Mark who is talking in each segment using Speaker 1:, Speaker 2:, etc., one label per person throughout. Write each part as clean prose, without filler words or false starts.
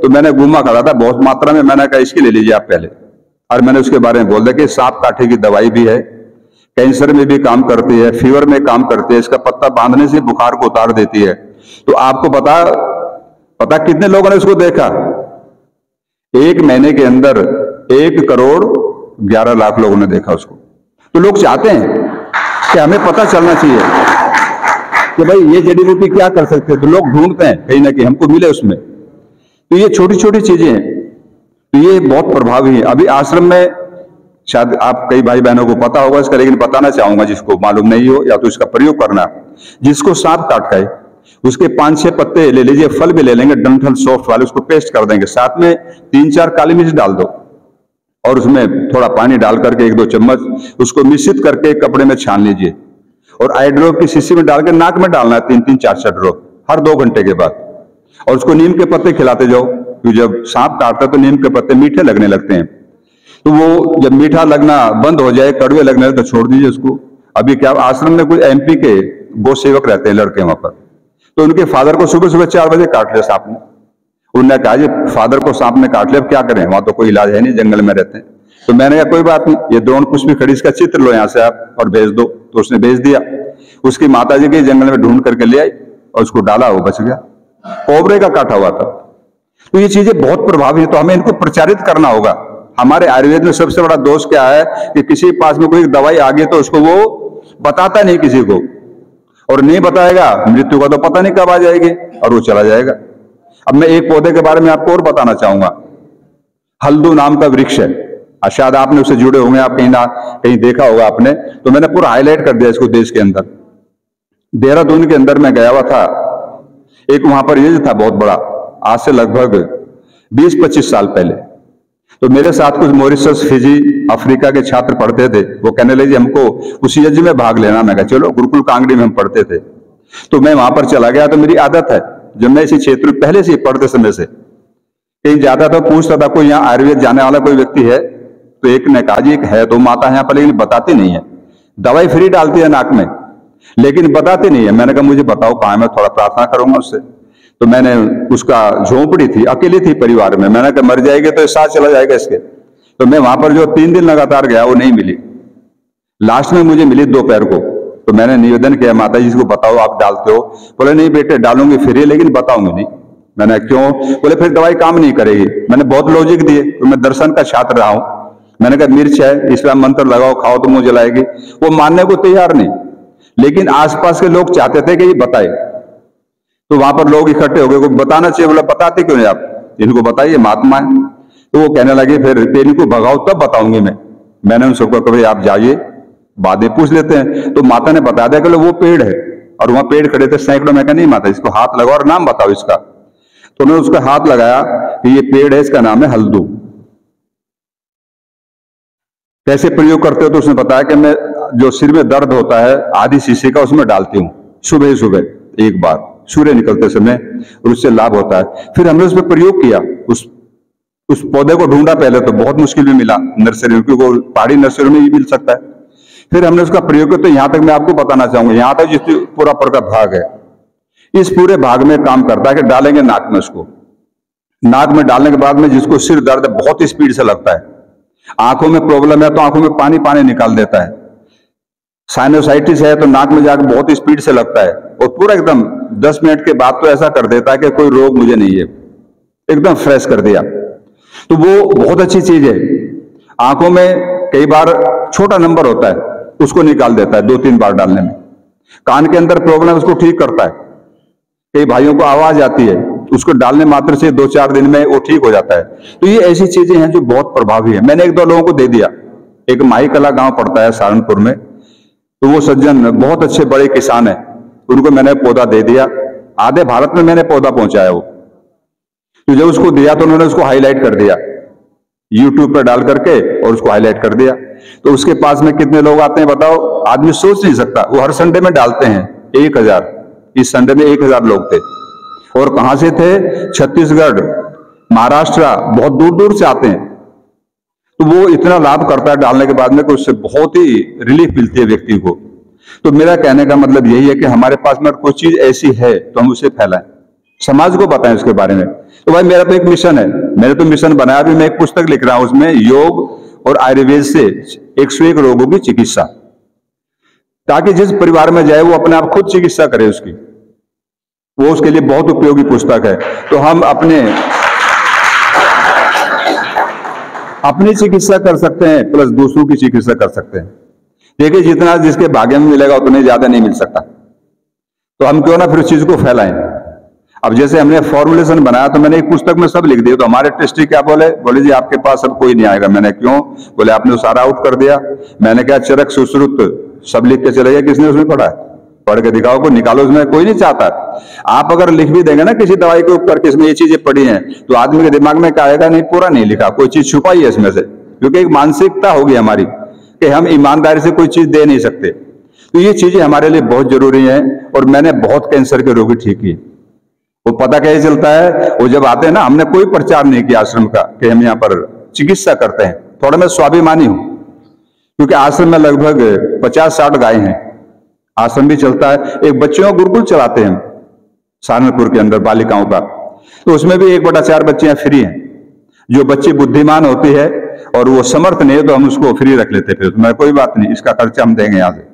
Speaker 1: तो मैंने घूमा खड़ा था बहुत मात्रा में, मैंने कहा इसकी ले लीजिए आप पहले, और मैंने उसके बारे में बोल दिया कि सांप काटे की दवाई भी है, कैंसर में भी काम करती है, फीवर में काम करती है, इसका पत्ता बांधने से बुखार को उतार देती है। तो आपको पता कितने लोगों ने उसको देखा? 1 महीने के अंदर 1,11,00,000 लोगों ने देखा उसको। तो लोग चाहते हैं कि हमें पता चलना चाहिए कि भाई ये जड़ी बूटी क्या कर सकते हैं, तो लोग ढूंढते हैं कहीं ना कहीं हमको मिले उसमें। तो ये छोटी छोटी चीजें हैं, तो ये बहुत प्रभावी है। अभी आश्रम में शायद आप कई भाई बहनों को पता होगा इसका, लेकिन बताना चाहूंगा जिसको मालूम नहीं हो या तो इसका प्रयोग करना। जिसको सांप काट खाए उसके 5-6 पत्ते ले लीजिए, फल भी ले लेंगे डंठल सॉफ्ट वाले, उसको पेस्ट कर देंगे, साथ में 3-4 काली मिर्च डाल दो और उसमें थोड़ा पानी डाल करके 1-2 चम्मच उसको मिश्रित करके कपड़े में छान लीजिए और आई ड्रॉप की शीशी में डाल के नाक में डालना है 3-3, 4-4 ड्रॉप हर 2 घंटे के बाद। और उसको नीम के पत्ते खिलाते जाओ, क्योंकि जब सांप काटता है तो नीम के पत्ते मीठे लगने लगते हैं। तो वो जब मीठा लगना बंद हो जाए, कड़वे लगने लगे, तो छोड़ दीजिए उसको। अभी क्या आश्रम में कोई MP के गौ सेवक रहते हैं लड़के वहां पर, तो उनके फादर को सुबह सुबह 4 बजे काट लिया सांप ने। उन्होंने कहा जी फादर को सांप ने काट लिया, अब क्या करें, वहां तो कोई इलाज है नहीं, जंगल में रहते हैं। तो मैंने कहा कोई बात नहीं, ये द्रोण पुष्पी खड़ी इसका चित्र लो यहाँ से आप और भेज दो। तो उसने भेज दिया, उसकी माता जी के जंगल में ढूंढ करके ले आई और उसको डाला, वो बच गया, कोबरे का काटा हुआ था। तो ये चीजें बहुत प्रभावी है, तो हमें इनको प्रचारित करना होगा। हमारे आयुर्वेद में सबसे बड़ा दोष क्या है कि किसी के पास में कोई दवाई आ गई तो उसको वो बताता नहीं किसी को, और नहीं बताएगा मृत्यु का तो पता नहीं कब आ जाएगी और वो चला जाएगा। अब मैं एक पौधे के बारे में आपको और बताना चाहूंगा। हल्दू नाम का वृक्ष है, शायद आपने उससे जुड़े होंगे, आप कहीं ना कहीं देखा होगा आपने, तो मैंने पूरा हाईलाइट कर दिया इसको देश के अंदर। देहरादून के अंदर मैं गया हुआ था, एक वहां पर ये था बहुत बड़ा, आज से लगभग 20-25 साल पहले। तो मेरे साथ कुछ मॉरिशस, फिजी, अफ्रीका के छात्र पढ़ते थे। वो कहने लगे हमको उस यज्ञ में भाग लेना। मैं कहा चलो, गुरुकुल कांगड़ी में हम पढ़ते थे। तो मैं वहां पर चला गया। तो मेरी आदत है जब मैं इसी क्षेत्र में पहले से पढ़ते समय से कहीं जाता था, पूछता था कोई यहाँ आयुर्वेद जाने वाला कोई व्यक्ति है? तो एक ने कहा जी एक है, तो माता है यहाँ पर, लेकिन बताती नहीं है, दवाई फ्री डालती है नाक में लेकिन बताती नहीं है। मैंने कहा मुझे बताओ कहाँ, मैं थोड़ा प्रार्थना करूंगा उससे। तो मैंने उसका झोंपड़ी थी, अकेली थी परिवार में, मैंने कहा मर जाएगी तो साथ चला जाएगा इसके। तो मैं वहां पर जो 3 दिन लगातार गया वो नहीं मिली, लास्ट में मुझे मिली दोपहर को। तो मैंने निवेदन किया माता जी इसको बताओ आप डालते हो? बोले नहीं बेटे डालूंगी फ्री, लेकिन बताऊंगी नहीं। मैंने क्यों? बोले फिर दवाई काम नहीं करेगी। मैंने बहुत लॉजिक दिए, तो मैं दर्शन का छात्र रहा हूं। मैंने कहा मिर्च है, इस्लाम मंत्र लगाओ, खाओ तो मुंह जलाएगी। वो मानने को तैयार नहीं, लेकिन आसपास के लोग चाहते थे कि ये बताए। तो वहां पर लोग इकट्ठे हो गए, को बताना चाहिए। बोला बताते क्यों नहीं आप, इनको बताइए, महात्मा है। तो वो कहने लगे फिर इनको भगाओ तब बताऊंगी मैं। मैंने उन सबको कहा आप जाइए, बाद में पूछ लेते हैं। तो माता ने बता दिया कि वो पेड़ है, और वहां पेड़ खड़े थे सैकड़ों। मैं कहा नहीं माता, इसको हाथ लगाओ और नाम बताओ इसका। तो उन्होंने उसका हाथ लगाया कि ये पेड़ है, इसका नाम है हल्दू। कैसे प्रयोग करते हो? तो उसने बताया कि मैं जो सिर में दर्द होता है आधी शीशी का उसमें डालती हूँ सुबह सुबह एक बार सूर्य निकलते समय, और उससे लाभ होता है। फिर हमने उस पर प्रयोग किया, उस पौधे को ढूंढा पहले तो बहुत मुश्किल में मिला नर्सरी में, क्योंकि पहाड़ी नर्सरी में ही मिल सकता है। फिर हमने उसका प्रयोग किया। तो यहां तक मैं आपको बताना चाहूंगा, यहां तक जिस पूरा पर का भाग है, इस पूरे भाग में काम करता है कि डालेंगे नाक में उसको। नाक में डालने के बाद में जिसको सिर दर्द बहुत स्पीड से लगता है, आंखों में प्रॉब्लम है तो आंखों में पानी पानी निकाल देता है, साइनोसाइटिस है तो नाक में जाकर बहुत स्पीड से लगता है, और पूरा एकदम 10 मिनट के बाद तो ऐसा कर देता है कि कोई रोग मुझे नहीं है, एकदम फ्रेश कर दिया। तो वो बहुत अच्छी चीज है। आंखों में कई बार छोटा नंबर होता है, उसको निकाल देता है 2-3 बार डालने में। कान के अंदर प्रॉब्लम उसको ठीक करता है। कई भाइयों को आवाज आती है, उसको डालने मात्र से 2-4 दिन में वो ठीक हो जाता है। तो ये ऐसी चीजें हैं जो बहुत प्रभावी है। मैंने 1-2 लोगों को दे दिया। एक माही कला गांव पड़ता है सहारनपुर में, तो वो सज्जन बहुत अच्छे बड़े किसान है, उनको मैंने पौधा दे दिया। आधे भारत में मैंने पौधा पहुंचाया वो। तो जब उसको दिया तो उन्होंने उसको हाईलाइट कर दिया यूट्यूब पर डाल करके, और उसको हाईलाइट कर दिया। तो उसके पास में कितने लोग आते हैं बताओ? आदमी सोच नहीं सकता। वो हर संडे में डालते हैं 1000। इस संडे में 1000 लोग थे, और कहां से थे? छत्तीसगढ़, महाराष्ट्र, बहुत दूर दूर से आते हैं। तो वो इतना लाभ करता है डालने के बाद में कि उससे बहुत ही रिलीफ मिलती है व्यक्ति को। तो मेरा कहने का मतलब यही है कि हमारे पास में कोई चीज ऐसी है तो हम उसे फैलाएं, समाज को बताएं उसके बारे में। तो भाई मेरा तो एक मिशन है, मैंने तो मिशन बनाया भी, मैं एक पुस्तक लिख रहा हूं उसमें योग और आयुर्वेद से 101 रोगों की चिकित्सा, ताकि जिस परिवार में जाए वो अपने आप खुद चिकित्सा करे उसकी, वो उसके लिए बहुत उपयोगी पुस्तक है। तो हम अपनी चिकित्सा कर सकते हैं प्लस दूसरों की चिकित्सा कर सकते हैं। देखिए जितना जिसके भाग्य में मिलेगा उतने ज्यादा नहीं मिल सकता, तो हम क्यों ना फिर उस चीज को फैलाएं। अब जैसे हमने फॉर्मुलेशन बनाया तो मैंने एक पुस्तक में सब लिख दिया, तो हमारे ट्रस्टी क्या बोले जी आपके पास अब कोई नहीं आएगा। मैंने क्यों? बोले आपने सारा आउट कर दिया। मैंने कहा चरक सुश्रुत सब लिख के चले गए, किसने उसमें पढ़ा है? पढ़ के दिखाओ, को निकालो, उसमें कोई नहीं चाहता। आप अगर लिख भी देंगे ना किसी दवाई के ऊपर किसमें ये चीजें पड़ी हैं, तो आदमी के दिमाग में क्या आएगा, नहीं पूरा नहीं लिखा, कोई चीज छुपाई है इसमें से, क्योंकि एक मानसिकता होगी हमारी कि हम ईमानदारी से कोई चीज दे नहीं सकते। तो ये चीजें हमारे लिए बहुत जरूरी है। और मैंने बहुत कैंसर के रोगी ठीक किए। वो पता कैसे चलता है? वो जब आते हैं ना, हमने कोई प्रचार नहीं किया आश्रम का कि हम यहाँ पर चिकित्सा करते हैं। थोड़ा मैं स्वाभिमानी हूं, क्योंकि आश्रम में लगभग 50-60 गाय हैं। आश्रम भी चलता है, एक बच्चों का गुरुकुल चलाते हैं सहारनपुर के अंदर बालिकाओं का, तो उसमें भी 1/4 बच्चियां फ्री हैं। जो बच्ची बुद्धिमान होती है और वो समर्थ नहीं है तो हम उसको फ्री रख लेते, फिर मैं कोई बात नहीं, इसका खर्चा हम देंगे यहां से।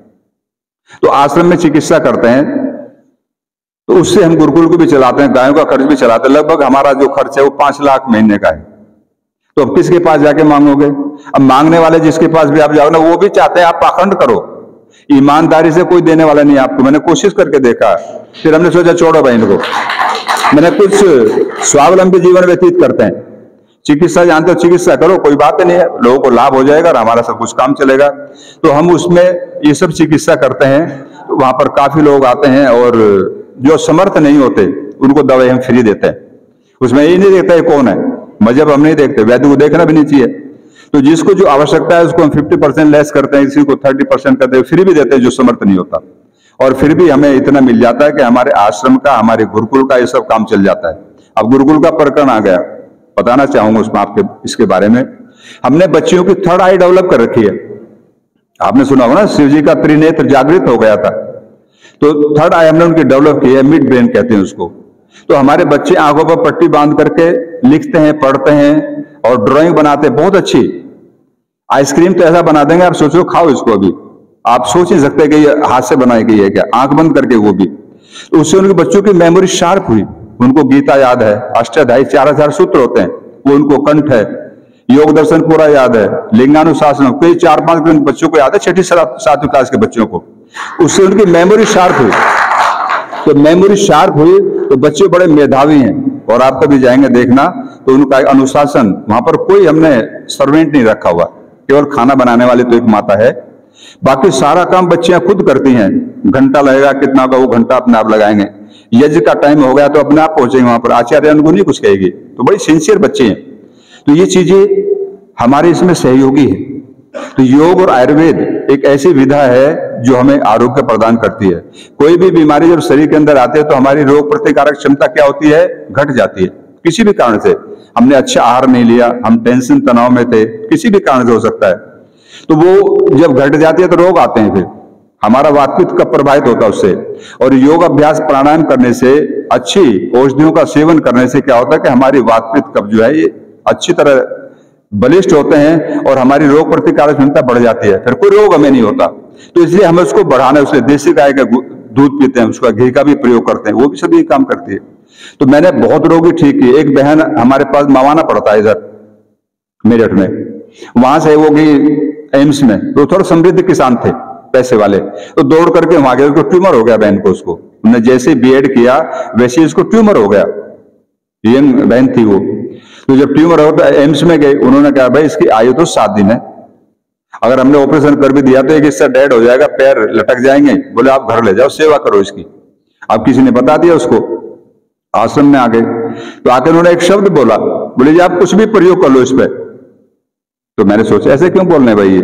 Speaker 1: तो आश्रम में चिकित्सा करते हैं, तो उससे हम गुरुकुल को भी चलाते हैं, गायों का खर्च भी चलाते हैं। लगभग हमारा जो खर्च है वो 5 लाख महीने का है। तो अब किसके पास जाके मांगोगे? अब मांगने वाले जिसके पास भी आप जाओ ना, वो भी चाहते हैं आप पाखंड करो, ईमानदारी से कोई देने वाला नहीं आपको। मैंने कोशिश करके देखा, फिर हमने सोचा छोड़ो भाई इनको, मैंने कुछ स्वावलंबी जीवन व्यतीत करते हैं। चिकित्सा जानते हो, चिकित्सा करो, कोई बात नहीं है, लोगों को लाभ हो जाएगा और हमारा सब कुछ काम चलेगा। तो हम उसमें ये सब चिकित्सा करते हैं। तो वहां पर काफी लोग आते हैं और जो समर्थ नहीं होते उनको दवाई हम फ्री देते हैं। उसमें ये नहीं देखता है कौन है, मजहब हम नहीं देखते, वैद्य को देखना भी नहीं चाहिए। तो जिसको जो आवश्यकता है उसको हम 50% लेस करते हैं, किसी को 30% करते हैं, फ्री भी देते हैं जो समर्थ नहीं होता। और फिर भी हमें इतना मिल जाता है कि हमारे आश्रम का, हमारे गुरुकुल का ये सब काम चल जाता है। अब गुरुकुल का प्रकरण आ गया, बताना चाहूंगा उसमें आपके इसके बारे में। हमने बच्चियों की 3rd आई डेवलप कर रखी है। आपने सुना होगा ना, शिव जी का त्रिनेत्र जागृत हो गया था, तो 3rd आई हमने उनकी डेवलप की है, मिड ब्रेन कहते हैं उसको। तो हमारे बच्चे आंखों पर पट्टी बांध करके लिखते हैं, पढ़ते हैं और ड्राइंग बनाते हैं बहुत अच्छी। आइसक्रीम तो ऐसा बना देंगे आप सोचो, खाओ इसको, अभी आप सोच नहीं सकते कि ये हाथ से बनाई गई है क्या, आंख बंद करके वो भी। तो उससे उनके बच्चों की मेमोरी शार्प हुई, उनको गीता याद है, अष्टाध्यायी 4000 सूत्र होते हैं वो उनको कंठ है, योग दर्शन पूरा याद है, लिंगानुशासन कई 4-5 बच्चों को याद है, 6ठी-7वीं क्लास के बच्चों को। उससे उनकी मेमोरी शार्प हुई। तो मेमोरी शार्प हुई तो बच्चे बड़े मेधावी हैं। और आप कभी जाएंगे देखना तो उनका अनुशासन, वहां पर कोई हमने सर्वेंट नहीं रखा हुआ, केवल खाना बनाने वाली तो एक माता है, बाकी सारा काम बच्चियां खुद करती हैं। घंटा लगेगा कितना का, वो घंटा अपने आप लगाएंगे। यज्ञ का टाइम हो गया तो अपने आप पहुंचेंगे वहां पर, आचार्य उनको नहीं कुछ कहेगी। तो बड़ी सिंसियर बच्चे हैं। तो ये चीजें हमारे इसमें सहयोगी है। तो योग और आयुर्वेद एक ऐसी विधा है जो हमें आरोग्य प्रदान करती है। कोई भी बीमारी जब शरीर के अंदर आती है तो हमारी रोग प्रतिकारक क्षमता क्या होती है, घट जाती है। किसी भी कारण से हमने अच्छा आहार नहीं लिया, हम टेंशन तनाव में थे, किसी भी कारण से हो सकता है, तो वो जब घट जाती है तो रोग आते हैं। फिर हमारा वातपित्त कब प्रभावित होता है उससे। और योग अभ्यास प्राणायाम करने से, अच्छी औषधियों का सेवन करने से क्या होता है कि हमारी वातपित्त कब्ज जो है ये अच्छी तरह बलिष्ठ होते हैं और हमारी रोग प्रतिकारक क्षमता बढ़ जाती है, फिर कोई रोग हमें नहीं होता। तो इसलिए हमें उसको बढ़ाना है। उसलिए देसी गाय का दूध पीते हैं, उसका घी का भी प्रयोग करते हैं, वो भी सभी काम करती है। तो मैंने बहुत रोगी ठीक किए। एक बहन हमारे पास मवाना पड़ता है इधर मेरठ में, वहां से वो गई एम्स में, तो थोड़ा समृद्ध किसान थे, पैसे वाले, तो दौड़ करके वहां गए। उसको ट्यूमर हो गया बहन को, उसको उन्होंने जैसे बीएड किया वैसे उसको ट्यूमर हो गया, यंग बहन थी वो। तो जब ट्यूमर हो तो एम्स में गए, उन्होंने कहा भाई इसकी आयु तो 7 दिन है, अगर हमने ऑपरेशन कर भी दिया तो एक हिस्सा डेड हो जाएगा, पैर लटक जाएंगे। बोले आप घर ले जाओ, सेवा करो इसकी। अब किसी ने बता दिया उसको, आश्रम में आ गए तो आकर उन्होंने एक शब्द बोला, बोले जी आप कुछ भी प्रयोग कर लो इस पे। तो मैंने सोचा ऐसे क्यों बोलने भाई ये,